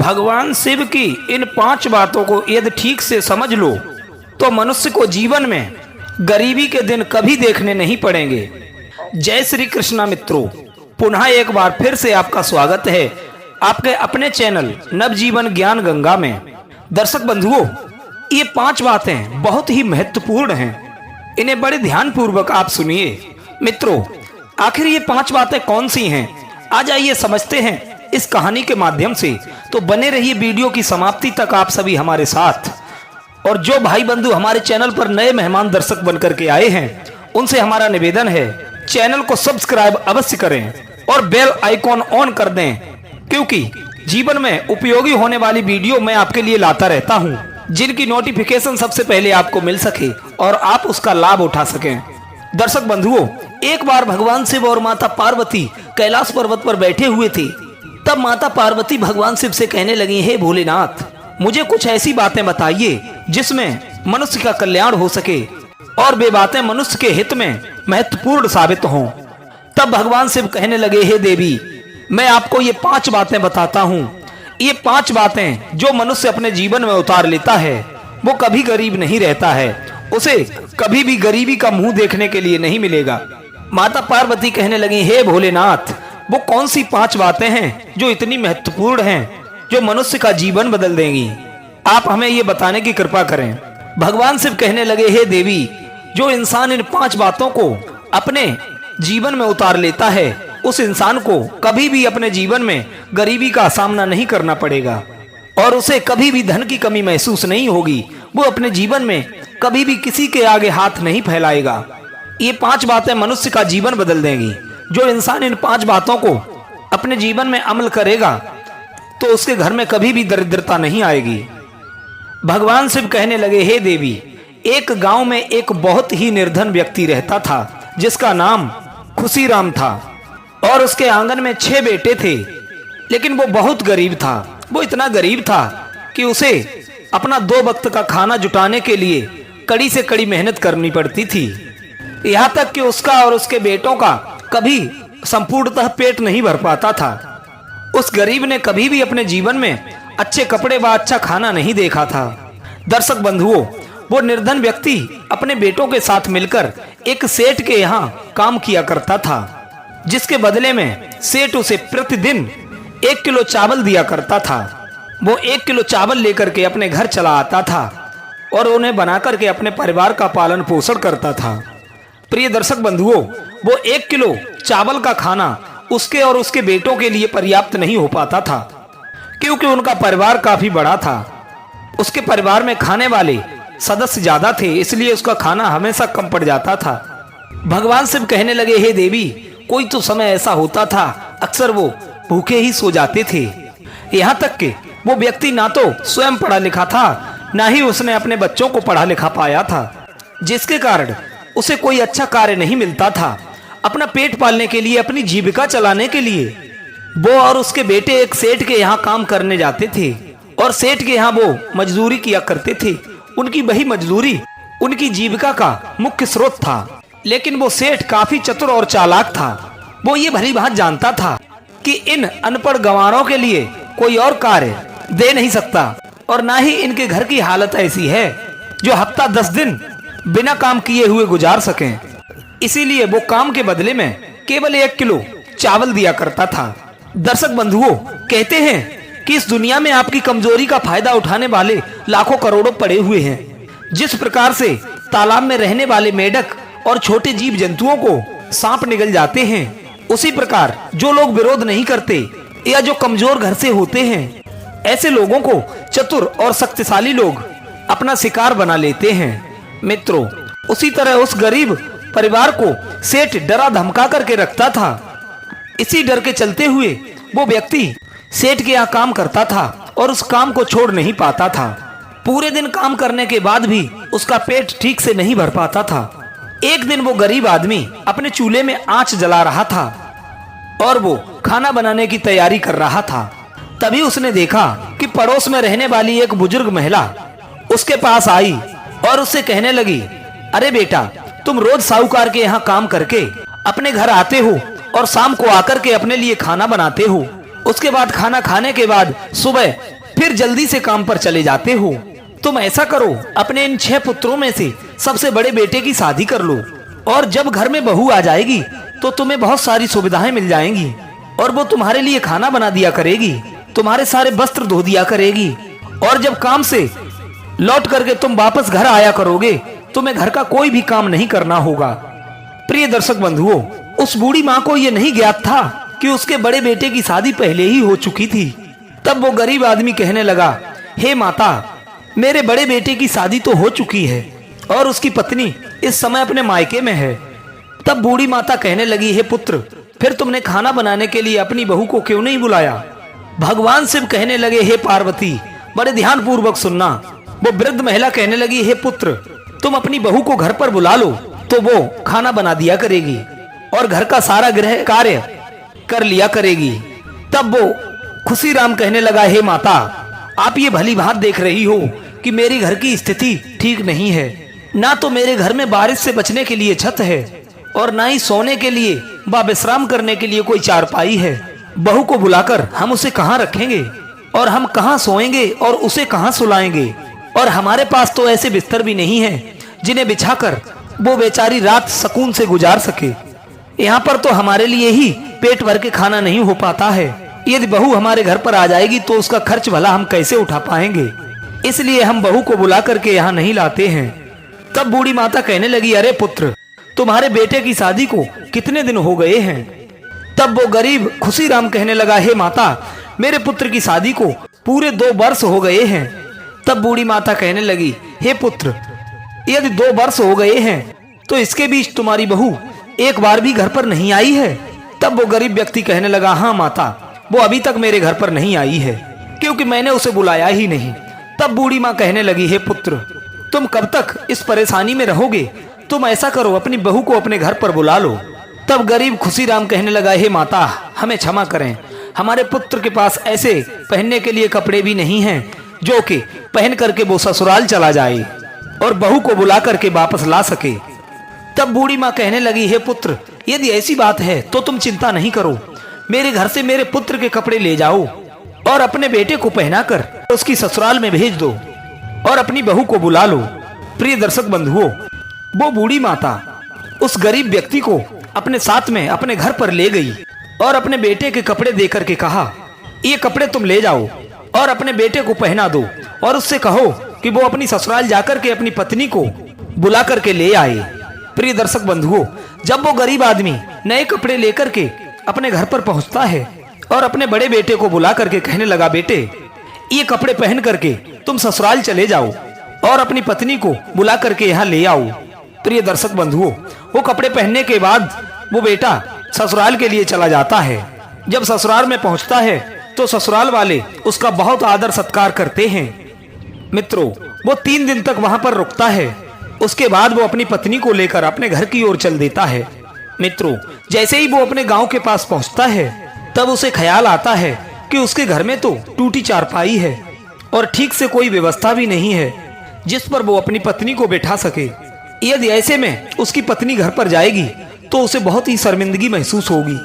भगवान शिव की इन 5 बातों को यदि ठीक से समझ लो तो मनुष्य को जीवन में गरीबी के दिन कभी देखने नहीं पड़ेंगे। जय श्री कृष्णा मित्रों, पुनः एक बार फिर से आपका स्वागत है आपके अपने चैनल नवजीवन ज्ञान गंगा में। दर्शक बंधुओं, ये 5 बातें बहुत ही महत्वपूर्ण हैं, इन्हें बड़े ध्यान पूर्वक आप सुनिए। मित्रों, आखिर ये 5 बातें कौन सी हैं, आज आइए समझते हैं इस कहानी के माध्यम से। तो बने रहिए वीडियो की समाप्ति तक आप सभी हमारे साथ। और जो भाई बंधु हमारे चैनल पर नए मेहमान दर्शक बनकर के आए हैं, उनसे हमारा निवेदन है चैनल को सब्सक्राइब अवश्य करें और बेल आइकॉन ऑन कर दें, क्योंकि जीवन में उपयोगी होने वाली वीडियो मैं आपके लिए लाता रहता हूं, जिनकी नोटिफिकेशन सबसे पहले आपको मिल सके और आप उसका लाभ उठा सकें। दर्शक बंधुओं, एक बार भगवान शिव और माता पार्वती कैलाश पर्वत पर बैठे हुए थे। तब माता पार्वती भगवान शिव से कहने लगी, हे भोलेनाथ, मुझे कुछ ऐसी बातें बताइए जिसमें मनुष्य का कल्याण हो सके और वे बातें मनुष्य के हित में महत्वपूर्ण साबित हों। तब भगवान शिव कहने लगे, हे देवी, मैं आपको ये 5 बातें बताता हूँ। ये 5 बातें जो मनुष्य अपने जीवन में उतार लेता है वो कभी गरीब नहीं रहता है, उसे कभी भी गरीबी का मुंह देखने के लिए नहीं मिलेगा। माता पार्वती कहने लगी, हे भोलेनाथ, वो कौन सी 5 बातें हैं जो इतनी महत्वपूर्ण हैं, जो मनुष्य का जीवन बदल देंगी? आप हमें ये बताने की कृपा करें। भगवान शिव कहने लगे, हे देवी, जो इंसान इन 5 बातों को अपने जीवन में उतार लेता है, उस इंसान को कभी भी अपने जीवन में गरीबी का सामना नहीं करना पड़ेगा और उसे कभी भी धन की कमी महसूस नहीं होगी। वो अपने जीवन में कभी भी किसी के आगे हाथ नहीं फैलाएगा। ये 5 बातें मनुष्य का जीवन बदल देंगी। जो इंसान इन 5 बातों को अपने जीवन में अमल करेगा तो उसके घर में कभी भी दरिद्रता नहीं आएगी। भगवान शिव कहने लगे, हे देवी, एक गांव में एक बहुत ही निर्धन व्यक्ति रहता था जिसका नाम खुशीराम था और उसके आंगन में 6 बेटे थे, लेकिन वो बहुत गरीब था। वो इतना गरीब था कि उसे अपना 2 वक्त का खाना जुटाने के लिए कड़ी से कड़ी मेहनत करनी पड़ती थी। यहाँ तक कि उसका और उसके बेटों का कभी संपूर्णतः पेट नहीं भर पाता था। उस गरीब ने कभी भी अपने जीवन में अच्छे कपड़े व अच्छा खाना नहीं देखा था। दर्शक बंधुओं, वो निर्धन व्यक्ति अपने बेटों के साथ मिलकर एक सेठ के यहाँ काम किया करता था, जिसके बदले में सेठ उसे प्रतिदिन 1 किलो चावल दिया करता था। वो 1 किलो चावल लेकर के अपने घर चला आता था और उन्हें बना करके अपने परिवार का पालन पोषण करता था। प्रिय दर्शक बंधुओं, वो 1 किलो चावल का खाना उसके और उसके बेटों के लिए पर्याप्त नहीं हो पाता था, क्योंकि उनका परिवार काफी बड़ा था। उसके परिवार में खाने वाले सदस्य ज्यादा थे, इसलिए उसका खाना हमेशा कम पड़ जाता था। भगवान शिव कहने लगे, हे देवी, कोई तो समय ऐसा होता था अक्सर वो भूखे ही सो जाते थे। यहाँ तक कि वो व्यक्ति ना तो स्वयं पढ़ा लिखा था, ना ही उसने अपने बच्चों को पढ़ा लिखा पाया था, जिसके कारण उसे कोई अच्छा कार्य नहीं मिलता था। अपना पेट पालने के लिए, अपनी जीविका चलाने के लिए वो और उसके बेटे एक सेठ के यहाँ काम करने जाते थे और सेठ के यहाँ वो मजदूरी किया करते थे। उनकी वही मजदूरी उनकी जीविका का मुख्य स्रोत था। लेकिन वो सेठ काफी चतुर और चालाक था। वो ये भली भांति जानता था कि इन अनपढ़ गंवारों के लिए कोई और कार्य दे नहीं सकता और ना ही इनके घर की हालत ऐसी है जो हफ्ता 10 दिन बिना काम किए हुए गुजार सकें। इसीलिए वो काम के बदले में केवल 1 किलो चावल दिया करता था। दर्शक बंधुओं, कहते हैं कि इस दुनिया में आपकी कमजोरी का फायदा उठाने वाले लाखों करोड़ों पड़े हुए हैं। जिस प्रकार से तालाब में रहने वाले मेढक और छोटे जीव जंतुओं को सांप निगल जाते हैं, उसी प्रकार जो लोग विरोध नहीं करते या जो कमजोर घर से होते हैं, ऐसे लोगों को चतुर और शक्तिशाली लोग अपना शिकार बना लेते हैं। मित्रों, उसी तरह उस गरीब परिवार को सेठ डरा धमका करके रखता था। इसी डर के चलते हुए वो व्यक्ति सेठ के यहाँ काम करता था और उस काम को छोड़ नहीं पाता था। पूरे दिन काम करने के बाद भी उसका पेट ठीक से नहीं भर पाता था। एक दिन वो गरीब आदमी अपने चूल्हे में आंच जला रहा था और वो खाना बनाने की तैयारी कर रहा था। तभी उसने देखा कि पड़ोस में रहने वाली एक बुजुर्ग महिला उसके पास आई और उससे कहने लगी, अरे बेटा, तुम रोज साहूकार के यहाँ काम करके अपने घर आते हो और शाम को आकर के अपने लिए खाना बनाते हो। उसके बाद खाना खाने के बाद सुबह फिर जल्दी से काम पर चले जाते हो। तुम ऐसा करो, अपने इन 6 पुत्रों में से सबसे बड़े बेटे की शादी कर लो, और जब घर में बहू आ जाएगी तो तुम्हें बहुत सारी सुविधाएं मिल जाएंगी, और वो तुम्हारे लिए खाना बना दिया करेगी, तुम्हारे सारे वस्त्र धो दिया करेगी, और जब काम से लौट करके तुम वापस घर आया करोगे, तुम्हें घर का कोई भी काम नहीं करना होगा। प्रिय दर्शक बंधुओं, उस बूढ़ी माँ को यह नहीं ज्ञात था कि उसके बड़े बेटे की शादी पहले ही हो चुकी थी। तब वो गरीब आदमी कहने लगा, हे माता, मेरे बड़े बेटे की शादी तो हो चुकी है और उसकी पत्नी इस समय अपने मायके में है। तब बूढ़ी माता कहने लगी, हे पुत्र, फिर तुमने खाना बनाने के लिए अपनी बहू को क्यों नहीं बुलाया? भगवान शिव कहने लगे, हे पार्वती, बड़े ध्यान पूर्वक सुनना। वो वृद्ध महिला कहने लगी, हे पुत्र, तुम अपनी बहू को घर पर बुला लो तो वो खाना बना दिया करेगी और घर का सारा गृह कार्य कर लिया करेगी। तब वो खुशी राम कहने लगा, हे माता, आप ये भली भांति देख रही हो कि मेरी घर की स्थिति ठीक नहीं है। ना तो मेरे घर में बारिश से बचने के लिए छत है और ना ही सोने के लिए व विश्राम करने के लिए कोई चारपाई है। बहू को बुलाकर हम उसे कहाँ रखेंगे और हम कहाँ सोएंगे और उसे कहाँ सुलाएंगे? और हमारे पास तो ऐसे बिस्तर भी नहीं है जिन्हें बिछाकर वो बेचारी रात सुकून से गुजार सके। यहाँ पर तो हमारे लिए ही पेट भर के खाना नहीं हो पाता है। यदि बहू हमारे घर पर आ जाएगी तो उसका खर्च भला हम कैसे उठा पाएंगे? इसलिए हम बहू को बुला करके यहाँ नहीं लाते हैं। तब बूढ़ी माता कहने लगी, अरे पुत्र, तुम्हारे बेटे की शादी को कितने दिन हो गए हैं? तब वो गरीब खुशी राम कहने लगा, हे माता, मेरे पुत्र की शादी को पूरे 2 वर्ष हो गए हैं। तब बूढ़ी माता कहने लगी, हे पुत्र, यदि 2 वर्ष हो गए हैं तो इसके बीच तुम्हारी बहू एक बार भी घर पर नहीं आई है? तब वो गरीब व्यक्ति कहने लगा, हाँ माता, वो अभी तक मेरे घर पर नहीं आई है क्योंकि मैंने उसे बुलाया ही नहीं। तब बूढ़ी माँ कहने लगी, हे पुत्र, तुम कब तक इस परेशानी में रहोगे? तुम ऐसा करो, अपनी बहू को अपने घर पर बुला लो। तब गरीब खुशी राम कहने लगा, हे माता, हमें क्षमा करें, हमारे पुत्र के पास ऐसे पहनने के लिए कपड़े भी नहीं हैं जो कि पहन करके वो ससुराल चला जाए और बहू को बुला करके वापस ला सके। तब बूढ़ी माँ कहने लगी, हे पुत्र, यदि ऐसी बात है तो तुम चिंता नहीं करो, मेरे घर से मेरे पुत्र के कपड़े ले जाओ और अपने बेटे को पहनाकर उसकी ससुराल में भेज दो और अपनी बहू को बुला लो। प्रिय दर्शक बंधुओं, वो बूढ़ी माता उस गरीब व्यक्ति को अपने साथ में अपने घर पर ले गई और अपने बेटे के कपड़े देकर के कहा, ये कपड़े तुम ले जाओ और अपने बेटे को पहना दो और उससे कहो कि वो अपनी ससुराल जाकर के अपनी पत्नी को बुला करके ले आए। प्रिय दर्शक बंधुओं, जब वो गरीब आदमी नए कपड़े लेकर के अपने घर पर पहुंचता है और अपने बड़े बेटे को बुला करके कहने लगा, बेटे, ये कपड़े पहन करके तुम ससुराल चले जाओ और अपनी पत्नी को बुला करके यहाँ ले आओ। प्रिय दर्शक बंधुओं, वो कपड़े पहनने के बाद वो बेटा ससुराल के लिए चला जाता है। जब ससुराल में पहुंचता है तो ससुराल वाले उसका बहुत आदर सत्कार करते हैं। मित्रों, वो 3 दिन तक वहां पर रुकता है। उसके बाद वो अपनी पत्नी को लेकर अपने घर की ओर चल देता है। मित्रों, जैसे ही वो अपने गांव के पास पहुंचता है तब उसे ख्याल आता है कि उसके घर में तो टूटी चारपाई है और ठीक से कोई व्यवस्था भी नहीं है जिस पर वो अपनी पत्नी को बैठा सके। यदि ऐसे में उसकी पत्नी घर पर जाएगी तो उसे बहुत ही शर्मिंदगी महसूस होगी।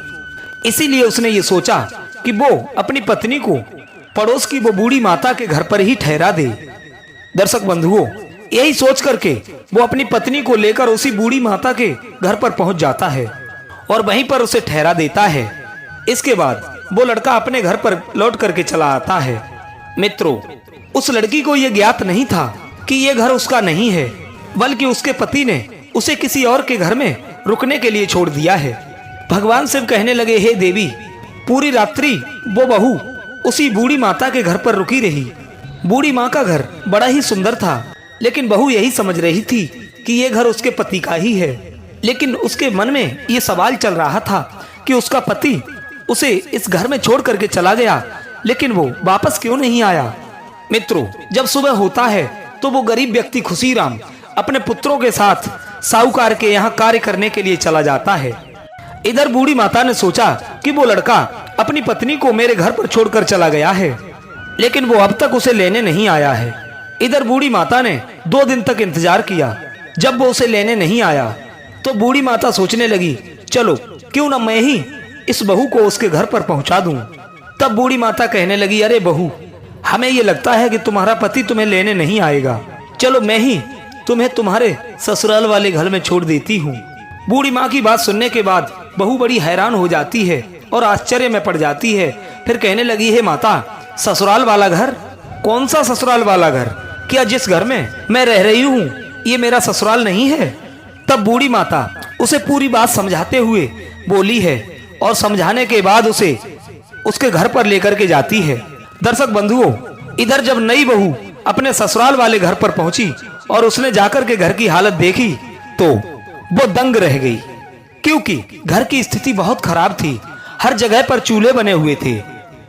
इसीलिए उसने ये सोचा कि वो अपनी पत्नी को पड़ोस की वो बूढ़ी माता के घर पर ही ठहरा दे। दर्शक बंधुओं, यही सोच करके वो अपनी पत्नी को लेकर उसी बूढ़ी माता के घर पर पहुंच जाता है और वहीं पर उसे ठहरा देता है। इसके बाद वो लड़का अपने घर पर लौट करके चला आता है। मित्रों, उस लड़की को यह ज्ञात नहीं था कि ये घर उसका नहीं है, बल्कि उसके पति ने उसे किसी और के घर में रुकने के लिए छोड़ दिया है। भगवान शिव कहने लगे, हे देवी, पूरी रात्रि वो बहू उसी बूढ़ी माता के घर पर रुकी रही। बूढ़ी माँ का घर बड़ा ही सुंदर था, लेकिन बहू यही समझ रही थी कि ये घर उसके पति का ही है। लेकिन उसके मन में ये सवाल चल रहा था कि उसका पति उसे इस घर में छोड़ करके चला गया, लेकिन वो वापस क्यों नहीं आया। मित्रों, जब सुबह होता है तो वो गरीब व्यक्ति खुशी राम अपने पुत्रों के साथ साहूकार के यहाँ कार्य करने के लिए चला जाता है। इधर बूढ़ी माता ने सोचा कि वो लड़का अपनी पत्नी को मेरे घर पर छोड़कर चला गया है, लेकिन वो अब तक उसे लेने नहीं आया है। इधर बूढ़ी माता ने 2 दिन तक इंतजार किया। जब वो उसे लेने नहीं आया तो बूढ़ी माता सोचने लगी, चलो क्यों ना मैं ही इस बहू को उसके घर पर पहुंचा दूं। तब बूढ़ी माता कहने लगी, अरे बहू, हमें ये लगता है कि तुम्हारा पति तुम्हें लेने नहीं आएगा। चलो मैं ही तुम्हें तुम्हारे ससुराल वाले घर में छोड़ देती हूँ। बूढ़ी माँ की बात सुनने के बाद बहू बड़ी हैरान हो जाती है और आश्चर्य में पड़ जाती है। फिर कहने लगी, है माता, ससुराल वाला घर? कौन सा ससुराल वाला घर? क्या जिस घर में मैं रह रही हूँ ये मेरा ससुराल नहीं है? तब बूढ़ी माता उसे पूरी बात समझाते हुए बोली है और समझाने के बाद उसे उसके घर पर लेकर के जाती है। दर्शक बंधुओं, इधर जब नई बहू अपने ससुराल वाले घर पर पहुंची और उसने जाकर के घर की हालत देखी तो वो दंग रह गई, क्योंकि घर की स्थिति बहुत खराब थी। हर जगह पर चूल्हे बने हुए थे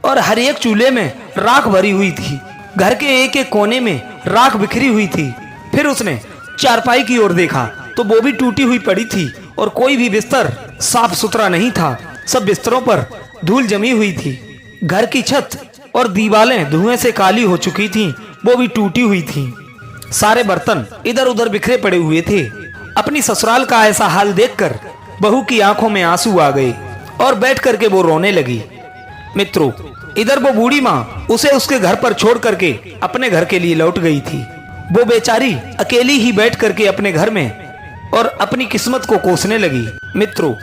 और हर एक चूल्हे में राख भरी हुई थी। घर के एक एक कोने में राख बिखरी हुई थी। फिर उसने चारपाई की ओर देखा तो वो भी टूटी हुई पड़ी थी और कोई भी बिस्तर साफ सुथरा नहीं था। सब बिस्तरों पर धूल जमी हुई थी। घर की छत और दीवारें धुएं से काली हो चुकी थीं, वो भी टूटी हुई थीं। सारे बर्तन इधर उधर बिखरे पड़े हुए थे। अपनी ससुराल का ऐसा हाल देखकर बहू की आंखों में आंसू आ गए और बैठ करके वो रोने लगी। मित्रों, इधर वो बूढ़ी माँ उसे उसके घर पर छोड़ करके अपने घर के लिए लौट गई थी। वो बेचारी अकेली ही बैठ करके अपने घर में और अपनी किस्मत को कोसने लगी। मित्रों,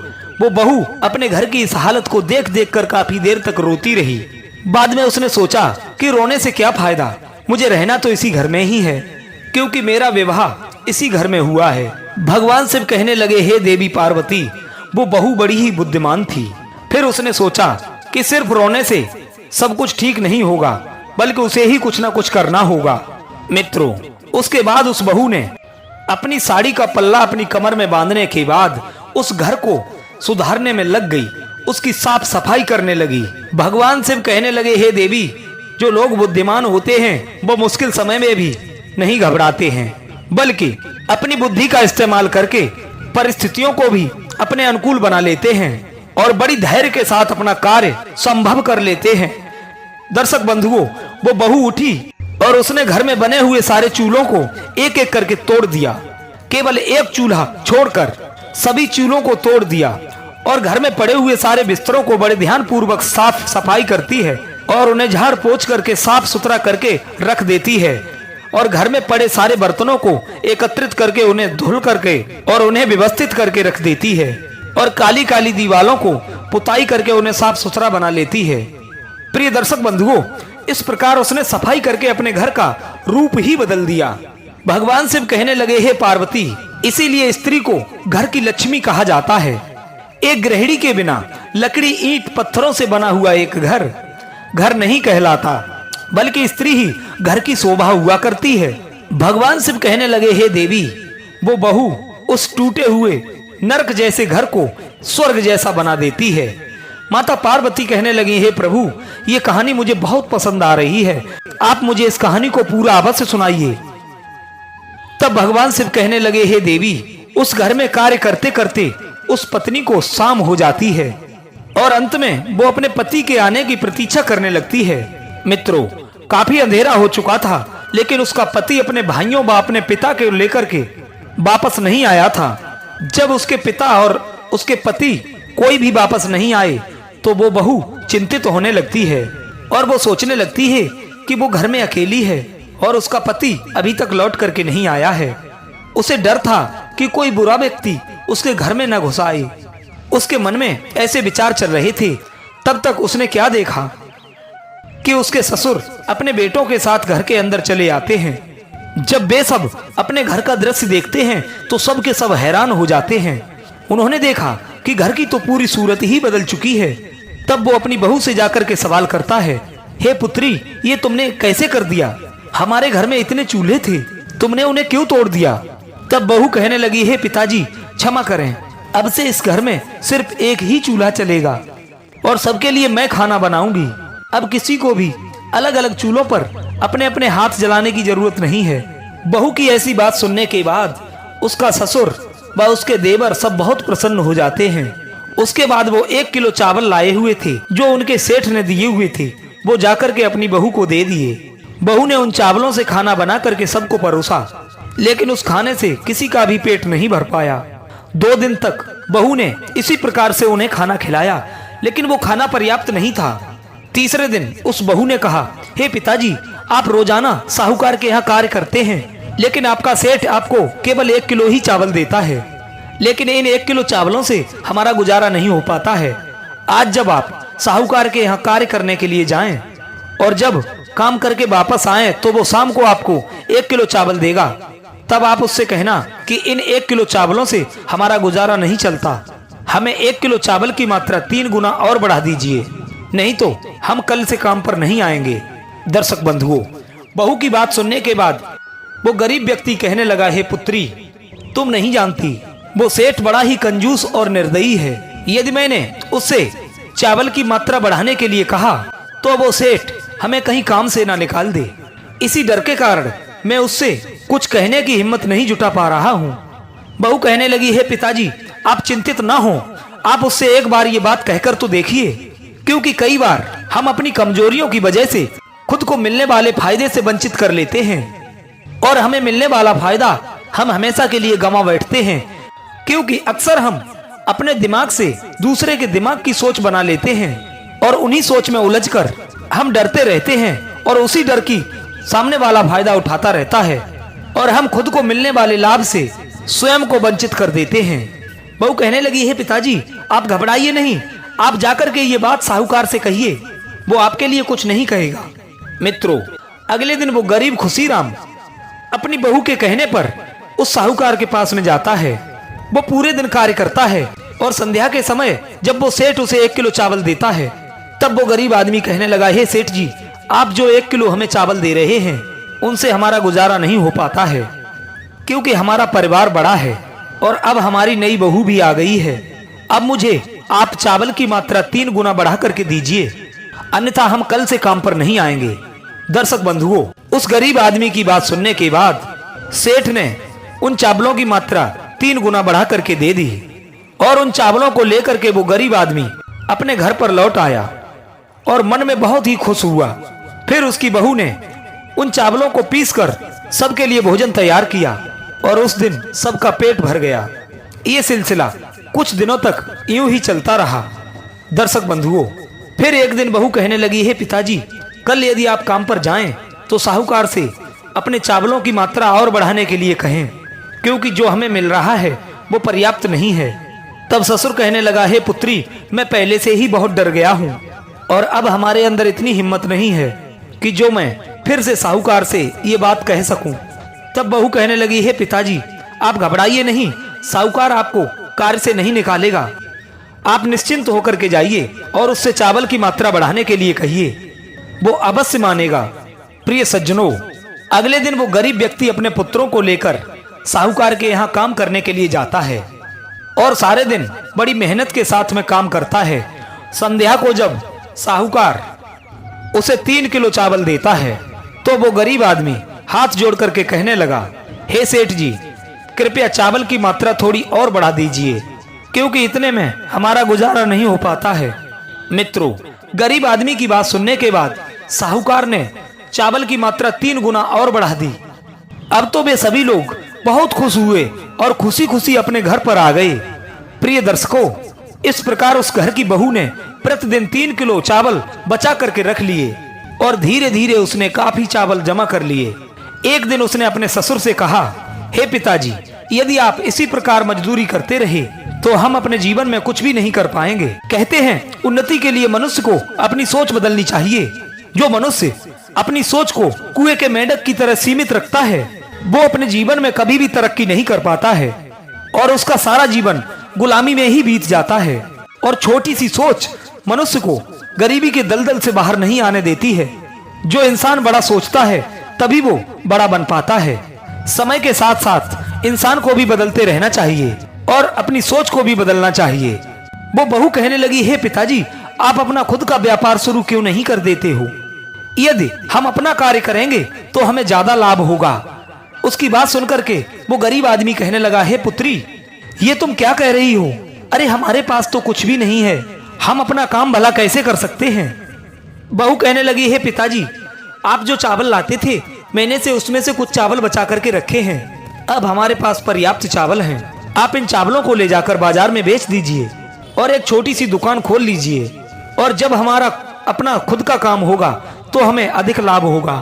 वो बहू अपने घर की इस हालत को देख देख कर काफी देर तक रोती रही। बाद में उसने सोचा कि रोने से क्या फायदा, मुझे रहना तो इसी घर में ही है, क्योंकि मेरा विवाह इसी घर में हुआ है। भगवान शिव कहने लगे, हे देवी पार्वती, वो बहू बड़ी ही बुद्धिमान थी। फिर उसने सोचा कि सिर्फ रोने से सब कुछ ठीक नहीं होगा, बल्कि उसे ही कुछ ना कुछ करना होगा। मित्रों, उसके बाद उस बहू ने अपनी साड़ी का पल्ला अपनी कमर में बांधने के बाद उस घर को सुधारने में लग गई, उसकी साफ सफाई करने लगी। भगवान शिव कहने लगे, हे देवी, जो लोग बुद्धिमान होते हैं वो मुश्किल समय में भी नहीं घबराते हैं, बल्कि अपनी बुद्धि का इस्तेमाल करके परिस्थितियों को भी अपने अनुकूल बना लेते हैं और बड़ी धैर्य के साथ अपना कार्य संभव कर लेते हैं। दर्शक बंधुओं, वो बहू उठी और उसने घर में बने हुए सारे चूल्हों को एक एक करके तोड़ दिया। केवल एक चूल्हा छोड़कर सभी चूल्हों को तोड़ दिया और घर में पड़े हुए सारे बिस्तरों को बड़े ध्यान पूर्वक साफ सफाई करती है और उन्हें झाड़ पोंछ करके साफ सुथरा करके रख देती है और घर में पड़े सारे बर्तनों को एकत्रित करके उन्हें धुल करके और उन्हें व्यवस्थित करके रख देती है और काली काली दीवारों को पुताई करके उन्हें साफ सुथरा बना लेती है। प्रिय दर्शक बंधुओं, इस प्रकार उसने सफाई करके अपने घर का रूप ही बदल दिया। भगवान शिव कहने लगे, हे पार्वती, इसीलिए स्त्री को घर की लक्ष्मी कहा जाता है। एक गृहिणी के बिना लकड़ी ईंट पत्थरों से बना हुआ एक घर घर नहीं कहलाता, बल्कि स्त्री ही घर की शोभा हुआ करती है। भगवान शिव कहने लगे, हे देवी, वो बहू उस टूटे हुए नरक जैसे घर को स्वर्ग जैसा बना देती है। माता पार्वती कहने लगी, हे प्रभु, ये कहानी मुझे बहुत पसंद आ रही है, आप मुझे इस कहानी को पूरा अवश्य सुनाइए। तब भगवान शिव कहने लगे, हे देवी, उस घर में कार्य करते करते उस पत्नी को शाम हो जाती है और अंत में वो अपने पति के आने की प्रतीक्षा करने लगती है। मित्रों, काफी अंधेरा हो चुका था, लेकिन उसका पति अपने भाइयों व अपने पिता के लेकर के वापस नहीं आया था। जब उसके पिता और उसके पति कोई भी वापस नहीं आए तो वो बहू चिंतित होने लगती है और वो सोचने लगती है कि वो घर में अकेली है और उसका पति अभी तक लौट करके नहीं आया है। उसे डर था कि कोई बुरा व्यक्ति उसके घर में न घुस आए। उसके मन में ऐसे विचार चल रहे थे। तब तक उसने क्या देखा कि उसके ससुर अपने बेटों के साथ घर के अंदर चले आते हैं। जब वे सब अपने घर का दृश्य देखते हैं तो सब के सब हैरान हो जाते हैं। उन्होंने देखा कि घर की तो पूरी सूरत ही बदल चुकी है। तब वो अपनी बहू से जाकर के सवाल करता है, हे पुत्री, ये तुमने कैसे कर दिया? हमारे घर में इतने चूल्हे थे, तुमने उन्हें क्यों तोड़ दिया? तब बहू कहने लगी, हे पिताजी, क्षमा करें, अब से इस घर में सिर्फ एक ही चूल्हा चलेगा और सबके लिए मैं खाना बनाऊंगी। अब किसी को भी अलग अलग चूल्हों पर अपने अपने हाथ जलाने की जरूरत नहीं है। बहू की ऐसी बात सुनने के बाद उसका ससुर व उसके देवर सब बहुत प्रसन्न हो जाते हैं। उसके बाद वो 1 किलो चावल लाए हुए थे जो उनके सेठ ने दिए हुए थे, वो जाकर के अपनी बहू को दे दिए। बहू ने उन चावलों से खाना बना करके सबको परोसा, लेकिन उस खाने से किसी का भी पेट नहीं भर पाया। 2 दिन तक बहू ने इसी प्रकार से उन्हें खाना खिलाया, लेकिन वो खाना पर्याप्त नहीं था। तीसरे दिन उस बहू ने कहा, हे पिताजी, आप रोजाना साहूकार के यहाँ कार्य करते हैं, लेकिन आपका सेठ आपको केवल 1 किलो ही चावल देता है। लेकिन इन 1 किलो चावलों से हमारा गुजारा नहीं हो पाता है। आज जब आप साहूकार के यहाँ कार्य करने के लिए जाएं और जब काम करके वापस आएं तो वो शाम को आपको 1 किलो चावल देगा। तब आप उससे कहना कि इन 1 किलो चावलों से हमारा गुजारा नहीं चलता, हमें 1 किलो चावल की मात्रा 3 गुना और बढ़ा दीजिए, नहीं तो हम कल से काम पर नहीं आएंगे। दर्शक बंधुओं, बहू की बात सुनने के बाद वो गरीब व्यक्ति कहने लगा, हे पुत्री, तुम नहीं जानती, वो सेठ बड़ा ही कंजूस और निर्दयी है। यदि मैंने उससे चावल की मात्रा बढ़ाने के लिए कहा तो वो सेठ हमें कहीं काम से ना निकाल दे। इसी डर के कारण मैं उससे कुछ कहने की हिम्मत नहीं जुटा पा रहा हूँ। बहू कहने लगी, हे पिताजी, आप चिंतित ना हो, आप उससे एक बार ये बात कहकर तो देखिए, क्योंकि कई बार हम अपनी कमजोरियों की वजह से खुद को मिलने वाले फायदे से वंचित कर लेते हैं और हमें मिलने वाला फायदा हम हमेशा के लिए गंवा बैठते हैं, क्योंकि अक्सर हम अपने दिमाग से दूसरे के दिमाग की सोच बना लेते हैं और उन्हीं सोच में उलझकर हम डरते रहते हैं और उसी डर की सामने वाला फायदा उठाता रहता है और हम खुद को मिलने वाले लाभ से स्वयं को वंचित कर देते हैं। बहू कहने लगी, हे पिताजी, आप घबराइए नहीं, आप जाकर के ये बात साहूकार से कहिए, वो आपके लिए कुछ नहीं कहेगा। मित्रों, अगले दिन वो गरीब खुशीराम अपनी बहू के कहने पर उस साहूकार के पास में जाता है। वो पूरे दिन कार्य करता है और संध्या के समय जब वो सेठ उसे 1 किलो चावल देता है, तब वो गरीब आदमी कहने लगा, हे सेठ जी, आप जो 1 किलो हमें चावल दे रहे हैं उनसे हमारा गुजारा नहीं हो पाता है, क्योंकि हमारा परिवार बड़ा है और अब हमारी नई बहू भी आ गई है। अब मुझे आप चावल की मात्रा 3 गुना बढ़ा करके दीजिए, अन्यथा हम कल से काम पर नहीं आएंगे। दर्शक बंधुओं, उस गरीब आदमी की बात सुनने के बाद सेठ ने उन चावलों की मात्रा 3 गुना बढ़ा करके दे दी और उन चावलों को लेकर के वो गरीब आदमी अपने घर पर लौट आया और मन में बहुत ही खुश हुआ। फिर उसकी बहू ने उन चावलों को पीसकर सबके लिए भोजन तैयार किया और उस दिन सबका पेट भर गया। ये सिलसिला कुछ दिनों तक यूं ही चलता रहा। दर्शक बंधुओं, फिर एक दिन बहू कहने लगी, हे पिताजी, कल यदि आप काम पर जाएं तो साहूकार से अपने चावलों की मात्रा और बढ़ाने के लिए कहें, क्योंकि जो हमें मिल रहा है वो पर्याप्त नहीं है। तब ससुर कहने लगा, हे पुत्री, मैं पहले से ही बहुत डर गया हूँ और अब हमारे अंदर इतनी हिम्मत नहीं है कि जो मैं फिर से साहूकार से ये बात कह सकूं। तब बहू कहने लगी, हे पिताजी, आप घबराइए नहीं, साहूकार आपको कार्य से नहीं निकालेगा, आप निश्चिंत होकर के जाइए और उससे चावल की मात्रा बढ़ाने के लिए कहिए, वो अवश्य मानेगा। प्रिय सज्जनों, अगले दिन वो गरीब व्यक्ति अपने पुत्रों को लेकर साहूकार के यहाँ काम करने के लिए जाता है और सारे दिन बड़ी मेहनत के साथ में काम करता है। संध्या को जब साहूकार उसे 3 किलो चावल देता है तो वो गरीब आदमी हाथ जोड़ करके कहने लगा, हे सेठ जी, कृपया चावल की मात्रा थोड़ी और बढ़ा दीजिए, क्योंकि इतने में हमारा गुजारा नहीं हो पाता है। मित्रों, गरीब आदमी की बात सुनने के बाद साहूकार ने चावल की मात्रा 3 गुना और बढ़ा दी। अब तो वे सभी लोग बहुत खुश हुए और खुशी खुशी अपने घर पर आ गए। प्रिय दर्शकों, इस प्रकार उस घर की बहू ने प्रतिदिन 3 किलो चावल बचा करके रख लिए और धीरे धीरे उसने काफी चावल जमा कर लिए। एक दिन उसने अपने ससुर से कहा, हे पिताजी, यदि आप इसी प्रकार मजदूरी करते रहे तो हम अपने जीवन में कुछ भी नहीं कर पाएंगे। कहते हैं, उन्नति के लिए मनुष्य को अपनी सोच बदलनी चाहिए। जो मनुष्य अपनी सोच को कुएं के मेंढक की तरह सीमित रखता है वो अपने जीवन में कभी भी तरक्की नहीं कर पाता है और उसका सारा जीवन गुलामी में ही बीत जाता है। और छोटी सी सोच मनुष्य को गरीबी के दलदल से बाहर नहीं आने देती है। जो इंसान बड़ा सोचता है तभी वो बड़ा बन पाता है। समय के साथ साथ इंसान को भी बदलते रहना चाहिए और अपनी सोच को भी बदलना चाहिए। वो बहू कहने लगी, हे पिताजी, आप अपना खुद का व्यापार शुरू क्यों नहीं कर देते हो? यदि हम अपना कार्य करेंगे तो हमें ज्यादा लाभ होगा। उसकी बात सुनकर के वो गरीब आदमी कहने लगा, हे पुत्री, ये तुम क्या कह रही हो? अरे हमारे पास तो कुछ भी नहीं है, हम अपना काम भला कैसे कर सकते हैं? बहू कहने लगी, हे पिताजी, आप जो चावल लाते थे मैंने से उसमें से कुछ चावल बचा करके रखे हैं। अब हमारे पास पर्याप्त चावल हैं। आप इन चावलों को ले जाकर बाजार में बेच दीजिए और एक छोटी सी दुकान खोल लीजिए और जब हमारा अपना खुद का काम होगा तो हमें अधिक लाभ होगा।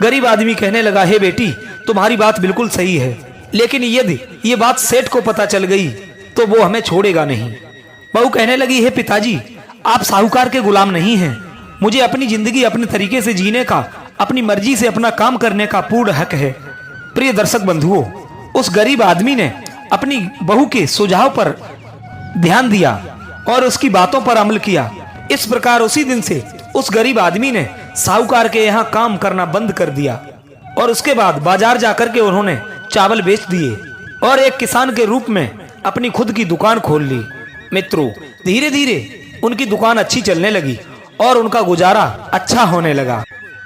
गरीब आदमी कहने लगा, हे बेटी, तुम्हारी बात बिल्कुल सही है, लेकिन यदि ये बात सेठ को पता चल गई तो वो हमें छोड़ेगा नहीं। बहू कहने लगी, हे पिताजी, आप साहूकार के गुलाम नहीं हैं। मुझे अपनी जिंदगी अपने तरीके से जीने का, अपनी मर्जी से अपना काम करने का पूर्ण हक है। प्रिय दर्शक बंधुओं, उस गरीब आदमी ने अपनी बहू के सुझाव पर ध्यान दिया और उसकी बातों पर अमल किया। इस प्रकार उसी दिन से उस गरीब आदमी ने साहूकार के यहाँ काम करना बंद कर दिया और उसके बाद बाजार जाकर के उन्होंने चावल बेच दिए और एक किसान के रूप में अपनी खुद की दुकान खोल ली। मित्रों, धीरे धीरे उनकी दुकान अच्छी चलने लगी और उनका गुजारा अच्छा होने लगा।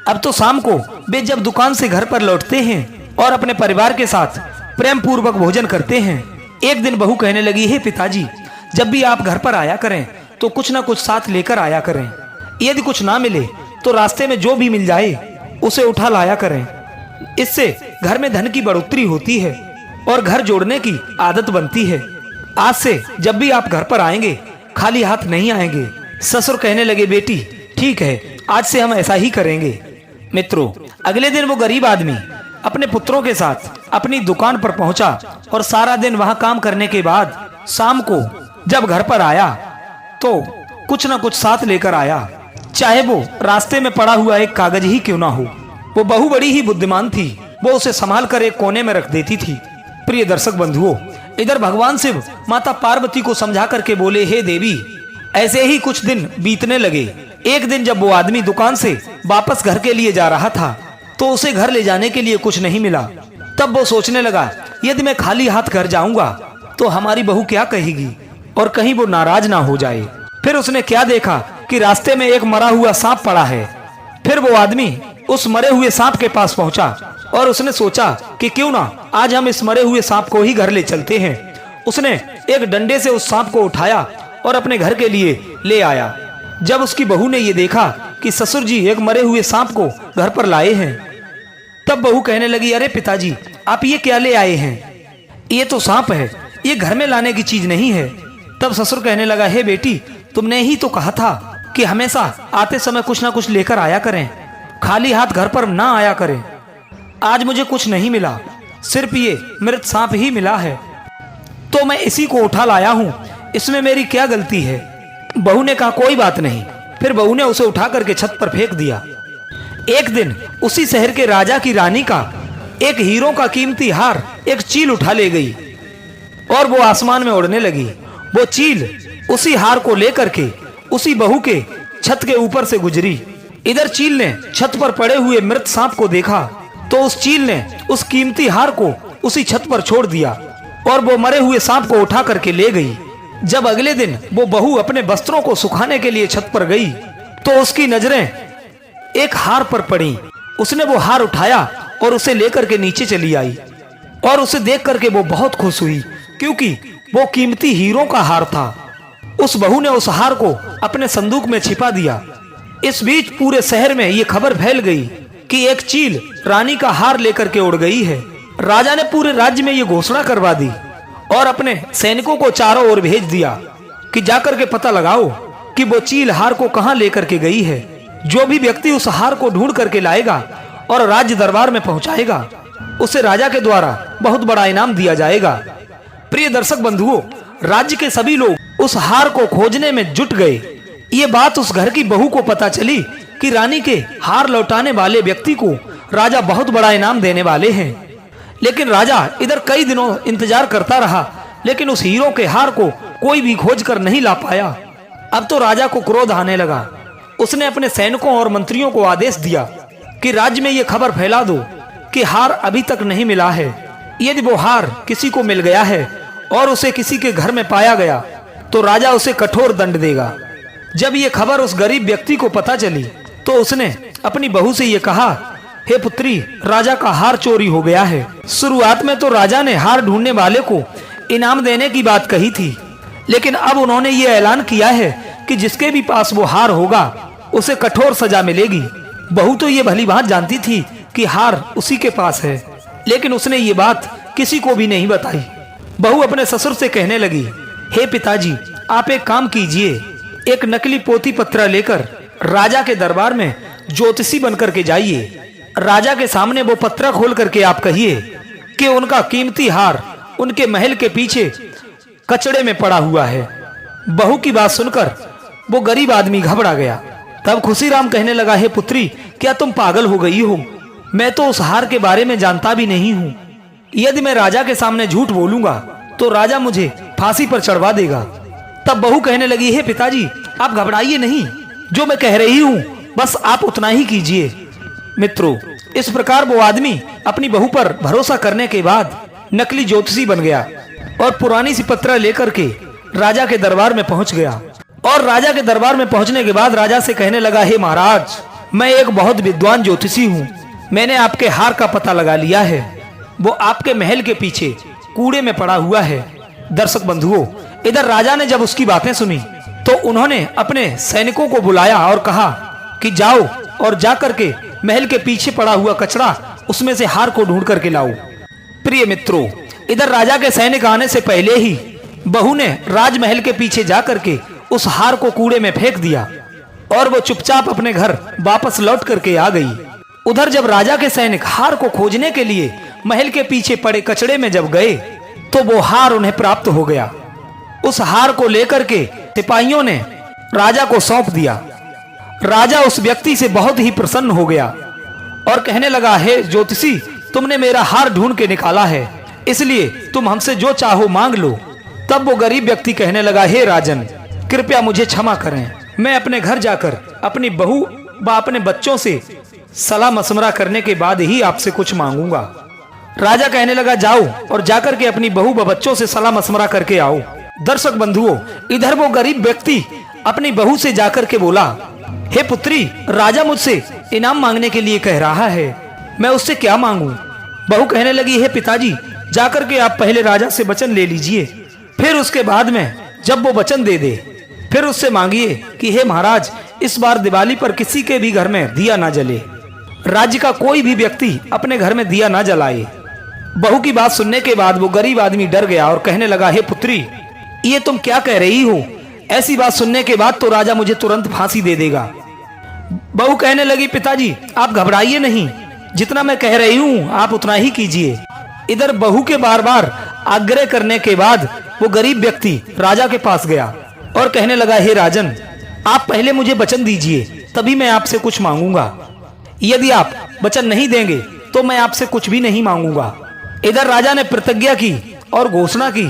अब तो शाम को वे जब दुकान से घर पर लौटते हैं और अपने परिवार के साथ प्रेम पूर्वक भोजन करते हैं। एक दिन बहू कहने लगी, हे पिताजी, जब भी आप घर पर आया करें तो कुछ ना कुछ साथ लेकर आया करें। यदि कुछ ना मिले तो रास्ते में जो भी मिल जाए उसे उठा लाया करें। इससे घर में धन की बढ़ोतरी होती है और घर जोड़ने की आदत बनती है। आज से जब भी आप घर पर आएंगे खाली हाथ नहीं आएंगे। ससुर कहने लगे, बेटी ठीक है, आज से हम ऐसा ही करेंगे। मित्रों, अगले दिन वो गरीब आदमी अपने पुत्रों के साथ अपनी दुकान पर पहुंचा और सारा दिन वहां काम करने के बाद शाम को जब घर पर आया तो कुछ ना कुछ साथ लेकर आया, चाहे वो रास्ते में पड़ा हुआ एक कागज ही क्यों ना हो। वो बहू बड़ी ही बुद्धिमान थी, वो उसे संभाल कर एक कोने में रख देती थी। प्रिय दर्शक बंधुओं, इधर भगवान शिव माता पार्वती को समझा करके बोले, हे देवी, ऐसे ही कुछ दिन बीतने लगे। एक दिन जब वो आदमी दुकान से वापस घर के लिए जा रहा था तो उसे घर ले जाने के लिए कुछ नहीं मिला। तब वो सोचने लगा, यदि मैं खाली हाथ घर जाऊंगा तो हमारी बहू क्या कहेगी और कहीं वो नाराज ना हो जाए। फिर उसने क्या देखा कि रास्ते में एक मरा हुआ सांप पड़ा है। फिर वो आदमी उस मरे हुए सांप के पास पहुंचा और उसने सोचा कि क्यों ना आज हम इस मरे हुए सांप को ही घर ले चलते हैं। उसने एक डंडे से उस सांप को उठाया और अपने घर के लिए ले आया। जब उसकी बहू ने ये देखा कि ससुर जी एक मरे हुए सांप को घर पर लाए हैं, तब बहू कहने लगी, अरे पिताजी, आप ये क्या ले आए हैं? ये तो सांप है, ये घर में लाने की चीज नहीं है। तब ससुर कहने लगा, हे बेटी, तुमने ही तो कहा था कि हमेशा आते समय कुछ ना कुछ लेकर आया करें, खाली हाथ घर पर ना आया करें। आज मुझे कुछ नहीं मिला, सिर्फ ये मृत सांप ही मिला है, तो मैं इसी को उठा लाया हूँ, इसमें मेरी क्या गलती है? बहू ने कहा, कोई बात नहीं। फिर बहू ने उसे उठा करके छत पर फेंक दिया। एक दिन उसी शहर के राजा की रानी का एक हीरो का कीमती हार एक चील उठा ले गई और वो आसमान में उड़ने लगी। वो चील उसी हार को लेकर के उसी बहू के छत के ऊपर से गुजरी। इधर चील ने छत पर पड़े हुए मृत सांप को देखा तो उस चील ने उस कीमती हार को उसी छत पर छोड़ दिया और वो मरे हुए सांप को उठा करके ले गई। जब अगले दिन वो बहू अपने वस्त्रों को सुखाने के लिए छत पर गई तो उसकी नजरें एक हार पर पड़ी। उसने वो हार उठाया और उसे लेकर के नीचे चली आई और उसे देख करके वो बहुत खुश हुई, क्योंकि वो कीमती हीरों का हार था। उस बहू ने उस हार को अपने संदूक में छिपा दिया। इस बीच पूरे शहर में ये खबर फैल गई कि एक चील रानी का हार लेकर के उड़ गई है। राजा ने पूरे राज्य में ये घोषणा करवा दी और अपने सैनिकों को चारों ओर भेज दिया कि जाकर के पता लगाओ कि वो चील हार को कहां लेकर के गई है। जो भी व्यक्ति उस हार को ढूंढ करके लाएगा और राज्य दरबार में पहुंचाएगा, उसे राजा के द्वारा बहुत बड़ा इनाम दिया जाएगा। प्रिय दर्शक बंधुओं, राज्य के सभी लोग उस हार को खोजने में जुट गए। ये बात उस घर की बहू को पता चली कि रानी के हार लौटाने वाले व्यक्ति को राजा बहुत बड़ा इनाम देने वाले हैं। लेकिन राजा इधर कई दिनों इंतजार करता रहा, लेकिन उस हीरो के हार को कोई भी खोज कर नहीं ला पाया। अब तो राजा को क्रोध आने लगा। उसने अपने सैनिकों और मंत्रियों को आदेश दिया कि राज्य में ये खबर फैला दो कि हार अभी तक नहीं मिला है। यदि वो हार किसी को मिल गया है और उसे किसी के घर में पाया गया तो राजा उसे कठोर दंड देगा। जब ये खबर उस गरीब व्यक्ति को पता चली तो उसने अपनी बहू से ये कहा, हे पुत्री, राजा का हार चोरी हो गया है। शुरुआत में तो राजा ने हार ढूंढने वाले को इनाम देने की बात कही थी, लेकिन अब उन्होंने ये ऐलान किया है कि जिसके भी पास वो हार होगा उसे कठोर सजा मिलेगी। बहू तो ये भली बात जानती थी कि हार उसी के पास है, लेकिन उसने ये बात किसी को भी नहीं बताई। बहू अपने ससुर से कहने लगी, हे पिताजी, आप एक काम कीजिए, एक नकली पोथी पत्र लेकर राजा के दरबार में ज्योतिषी बनकर के जाइए। राजा के सामने वो पत्रा खोल करके आप कहिए कि उनका कीमती हार उनके महल के पीछे कचड़े में पड़ा हुआ है। बहू की बात सुनकर वो गरीब आदमी घबरा गया। तब खुशीराम कहने लगा, हे पुत्री, क्या तुम पागल हो गई हो? मैं तो उस हार के बारे में जानता भी नहीं हूँ। यदि मैं राजा के सामने झूठ बोलूंगा तो राजा मुझे फांसी पर चढ़वा देगा। तब बहू कहने लगी, हे पिताजी, आप घबराइए नहीं, जो मैं कह रही हूँ बस आप उतना ही कीजिए। मित्रों, इस प्रकार वो आदमी अपनी बहू पर भरोसा करने के बाद नकली ज्योतिषी बन गया और पुरानी सी पत्र लेकर के राजा के दरबार में पहुंच गया। और राजा के दरबार में पहुंचने के बाद राजा से कहने लगा, हे महाराज, मैं एक बहुत विद्वान ज्योतिषी हूँ। मैंने आपके हार का पता लगा लिया है। वो आपके महल के पीछे कूड़े में पड़ा हुआ है। दर्शक बंधुओं, इधर राजा ने जब उसकी बातें सुनी तो उन्होंने अपने सैनिकों को बुलाया और कहा कि जाओ और जाकर के महल के पीछे पड़ा हुआ कचरा, उसमें से हार को ढूंढ करके लाओ। प्रिय मित्रों, इधर राजा के सैनिक आने से पहले ही बहू ने राजमहल के पीछे जाकर के उस हार को कूड़े में फेंक दिया और वो चुपचाप अपने घर वापस लौट करके आ गई। उधर जब राजा के सैनिक हार को खोजने के लिए महल के पीछे पड़े कचड़े में जब गए तो वो हार उन्हें प्राप्त हो गया। उस हार को लेकर के सिपाहियों ने राजा को सौंप दिया। राजा उस व्यक्ति से बहुत ही प्रसन्न हो गया और कहने लगा, हे ज्योतिषी, तुमने मेरा हार ढूंढ के निकाला है, इसलिए तुम हमसे जो चाहो मांग लो। तब वो गरीब व्यक्ति कहने लगा, हे राजन, कृपया मुझे क्षमा करें। मैं अपने घर जाकर अपनी बहू व अपने बच्चों से सलाह मशवरा करने के बाद ही आपसे कुछ मांगूंगा। राजा कहने लगा, जाओ और जाकर के अपनी बहू व बच्चों से सलाह मशवरा करके आओ। दर्शक बंधुओं, इधर वो गरीब व्यक्ति अपनी बहू से जाकर के बोला, हे पुत्री, राजा मुझसे इनाम मांगने के लिए कह रहा है, मैं उससे क्या मांगू? बहू कहने लगी, हे पिताजी, जाकर के आप पहले राजा से वचन ले लीजिए, फिर उसके बाद में जब वो वचन दे दे फिर उससे मांगिए कि हे महाराज, इस बार दिवाली पर किसी के भी घर में दिया ना जले, राज्य का कोई भी व्यक्ति अपने घर में दिया ना जलाए। बहू की बात सुनने के बाद वो गरीब आदमी डर गया और कहने लगा, हे पुत्री, ये तुम क्या कह रही हो? ऐसी बात सुनने के बाद तो राजा मुझे तुरंत फांसी दे देगा। बहू कहने लगी, पिताजी, आप घबराइए नहीं, जितना मैं कह रही हूँ आप उतना ही कीजिए। इधर बहू के बार बार आग्रह करने के बाद वो गरीब व्यक्ति राजा के पास गया और कहने लगा, हे राजन, आप पहले मुझे वचन दीजिए, तभी मैं आपसे कुछ मांगूंगा। यदि आप वचन नहीं देंगे तो मैं आपसे कुछ भी नहीं मांगूंगा। इधर राजा ने प्रतिज्ञा की और घोषणा की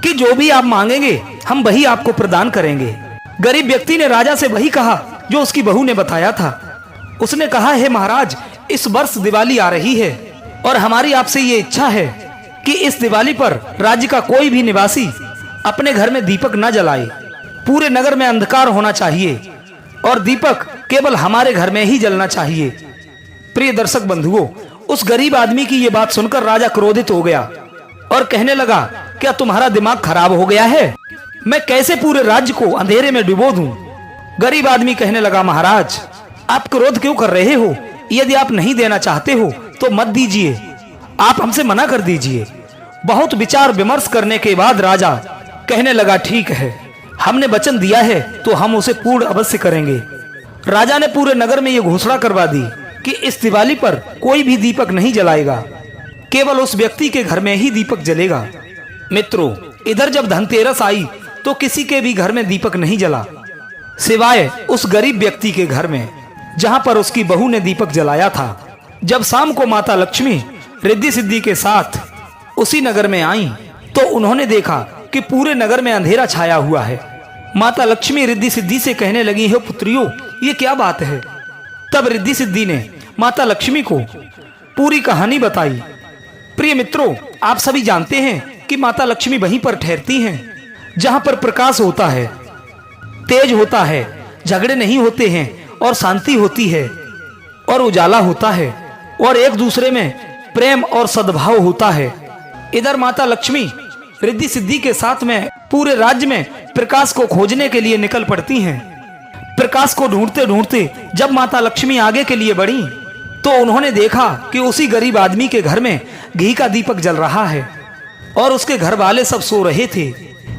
कि जो भी आप मांगेंगे हम वही आपको प्रदान करेंगे। गरीब व्यक्ति ने राजा से वही कहा जो उसकी बहू ने बताया था। उसने कहा, हे महाराज, इस वर्ष दिवाली आ रही है और हमारी आपसे ये इच्छा है कि इस दिवाली पर राज्य का कोई भी निवासी अपने घर में दीपक न जलाए। पूरे नगर में अंधकार होना चाहिए और दीपक केवल हमारे घर में ही जलना चाहिए। प्रिय दर्शक बंधुओं, उस गरीब आदमी की ये बात सुनकर राजा क्रोधित हो गया और कहने लगा, क्या तुम्हारा दिमाग खराब हो गया है? मैं कैसे पूरे राज्य को अंधेरे में डुबो दूं? गरीब आदमी कहने लगा, महाराज, आप क्रोध क्यों कर रहे हो? यदि आप नहीं देना चाहते हो तो मत दीजिए, आप हमसे मना कर दीजिए। बहुत विचार विमर्श करने के बाद राजा कहने लगा, ठीक है, हमने वचन दिया है तो हम उसे पूर्ण अवश्य करेंगे। राजा ने पूरे नगर में ये घोषणा करवा दी कि इस दिवाली पर कोई भी दीपक नहीं जलाएगा, केवल उस व्यक्ति के घर में ही दीपक जलेगा। मित्रों, इधर जब धनतेरस आई तो किसी के भी घर में दीपक नहीं जला, सिवाय उस गरीब व्यक्ति के घर में जहां पर उसकी बहू ने दीपक जलाया था। जब शाम को माता लक्ष्मी रिद्धि सिद्धि के साथ उसी नगर में आई तो उन्होंने देखा कि पूरे नगर में अंधेरा छाया हुआ है। माता लक्ष्मी रिद्धि सिद्धि से कहने लगी, हे पुत्रियों, ये क्या बात है? तब रिद्धि सिद्धि ने माता लक्ष्मी को पूरी कहानी बताई। प्रिय मित्रों, आप सभी जानते हैं कि माता लक्ष्मी वहीं पर ठहरती हैं जहां पर प्रकाश होता है, तेज होता है, झगड़े नहीं होते हैं और शांति होती है और उजाला होता है और एक दूसरे में प्रेम और सद्भाव होता है। इधर माता लक्ष्मी रिद्धि सिद्धि के साथ में पूरे राज्य में प्रकाश को खोजने के लिए निकल पड़ती हैं। प्रकाश को ढूंढते ढूंढते जब माता लक्ष्मी आगे के लिए बढ़ी तो उन्होंने देखा कि उसी गरीब आदमी के घर में घी का दीपक जल रहा है और उसके घर वाले सब सो रहे थे।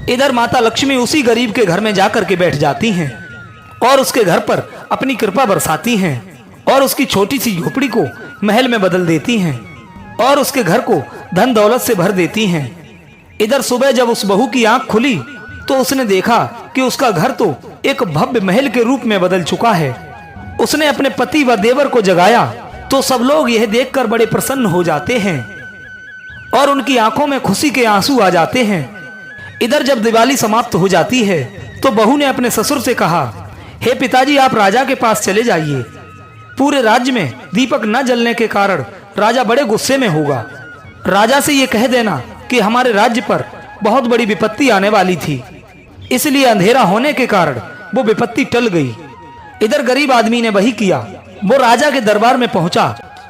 इधर माता लक्ष्मी उसी गरीब के घर में जाकर के बैठ जाती हैं और उसके घर पर अपनी कृपा बरसाती हैं और उसकी छोटी सी झोपड़ी को महल में बदल देती हैं और उसके घर को धन दौलत से भर देती हैं। इधर सुबह जब उस बहू की आंख खुली तो उसने देखा कि उसका घर तो एक भव्य महल के रूप में बदल चुका है। उसने अपने पति व देवर को जगाया तो सब लोग यह देखकर बड़े प्रसन्न हो जाते हैं और उनकी आंखों में खुशी के आंसू आ जाते हैं। इधर जब दिवाली समाप्त हो जाती है तो बहू ने अपने ससुर से कहा, हे पिताजी, आप राजा के पास चले जाइए। पूरे राज्य में दीपक न जलने के कारण राजा बड़े गुस्से में होगा। राजा से ये कह देना कि हमारे राज्य पर बहुत बड़ी विपत्ति आने वाली थी, इसलिए अंधेरा होने के कारण वो विपत्ति टल गई। इधर गरीब आदमी ने वही किया। वो राजा के दरबार में पहुंचा।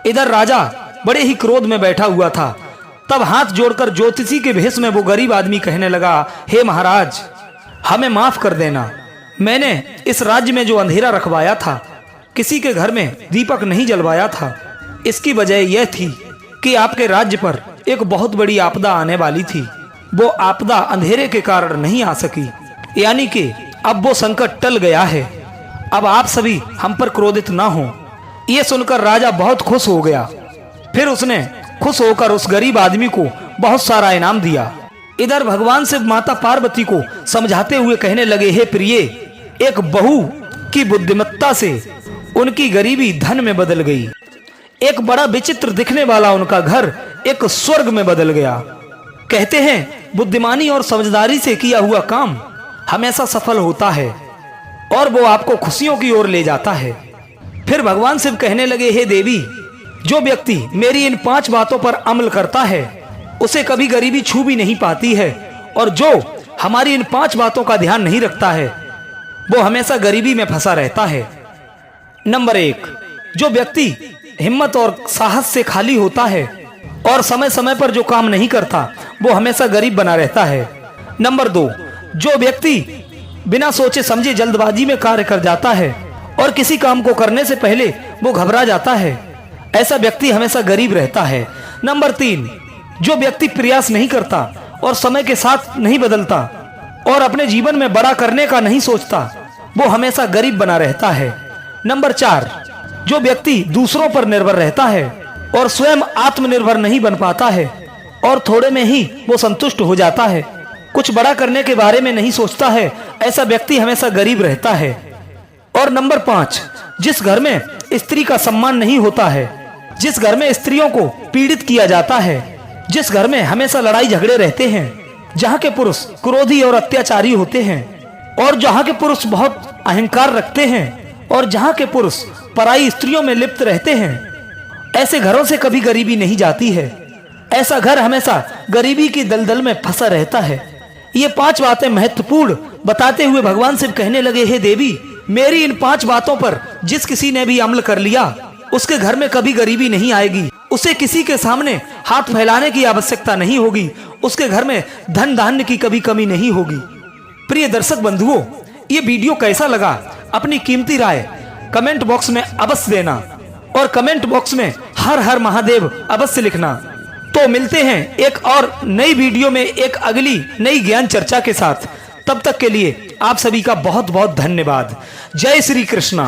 इधर राजा बड़े ही क्रोध में बैठा हुआ था। तब हाथ जोड़कर ज्योतिषी के भेष में वो गरीब आदमी कहने लगा, हे महाराज, हमें माफ कर देना। मैंने इस राज्य में जो अंधेरा रखवाया था, किसी के घर में दीपक नहीं जलवाया था। इसकी वजह यह थी कि आपके राज्य पर एक बहुत बड़ी आपदा आने वाली थी। वो आपदा अंधेरे के कारण नहीं आ सकी, यानी कि अब वो संकट टल गया है। अब आप सभी हम पर क्रोधित ना हो। ये सुनकर राजा बहुत खुश हो गया। फिर उसने खुश होकर उस गरीब आदमी को बहुत सारा इनाम दिया। इधर भगवान शिव माता पार्वती को समझाते हुए कहने लगे, हे प्रिय, एक बहू की बुद्धिमत्ता से उनकी गरीबी धन में बदल गई। एक बड़ा विचित्र दिखने वाला उनका घर एक स्वर्ग में बदल गया। कहते हैं बुद्धिमानी और समझदारी से किया हुआ काम हमेशा सफल होता है और वो आपको खुशियों की ओर ले जाता है। फिर भगवान शिव कहने लगे, हे देवी, जो व्यक्ति मेरी इन 5 बातों पर अमल करता है उसे कभी गरीबी छू भी नहीं पाती है, और जो हमारी इन 5 बातों का ध्यान नहीं रखता है वो हमेशा गरीबी में फंसा रहता है। नंबर 1, जो व्यक्ति हिम्मत और साहस से खाली होता है और समय समय पर जो काम नहीं करता वो हमेशा गरीब बना रहता है। नंबर 2, जो व्यक्ति बिना सोचे समझे जल्दबाजी में कार्य कर जाता है और किसी काम को करने से पहले वो घबरा जाता है, ऐसा व्यक्ति हमेशा गरीब रहता है। नंबर 3, जो व्यक्ति प्रयास नहीं करता और समय के साथ नहीं बदलता और अपने जीवन में बड़ा करने का नहीं सोचता, वो हमेशा गरीब बना रहता है। नंबर 4, जो व्यक्ति दूसरों पर निर्भर रहता है और स्वयं आत्मनिर्भर नहीं बन पाता है और थोड़े में ही वो संतुष्ट हो जाता है, कुछ बड़ा करने के बारे में नहीं सोचता है, ऐसा व्यक्ति हमेशा गरीब रहता है। और नंबर 5, जिस घर में स्त्री का सम्मान नहीं होता है, जिस घर में स्त्रियों को पीड़ित किया जाता है, जिस घर में हमेशा लड़ाई झगड़े रहते हैं, जहाँ के पुरुष क्रोधी और अत्याचारी होते हैं और जहाँ के पुरुष बहुत अहंकार रखते हैं और जहाँ के पुरुष पराई स्त्रियों में लिप्त रहते हैं, ऐसे घरों से कभी गरीबी नहीं जाती है। ऐसा घर हमेशा गरीबी की दलदल में फंसा रहता है। ये 5 बातें महत्वपूर्ण बताते हुए भगवान शिव कहने लगे, हे देवी, मेरी इन 5 बातों पर जिस किसी ने भी अमल कर लिया उसके घर में कभी गरीबी नहीं आएगी। उसे किसी के सामने हाथ फैलाने की आवश्यकता नहीं होगी। उसके घर में धन धान्य की कभी कमी नहीं होगी। प्रिय दर्शक बंधुओं, ये वीडियो कैसा लगा अपनी कीमती राय कमेंट बॉक्स में अवश्य देना और कमेंट बॉक्स में हर हर महादेव अवश्य लिखना। तो मिलते हैं एक और नई वीडियो में एक अगली नई ज्ञान चर्चा के साथ। तब तक के लिए आप सभी का बहुत बहुत धन्यवाद। जय श्री कृष्णा।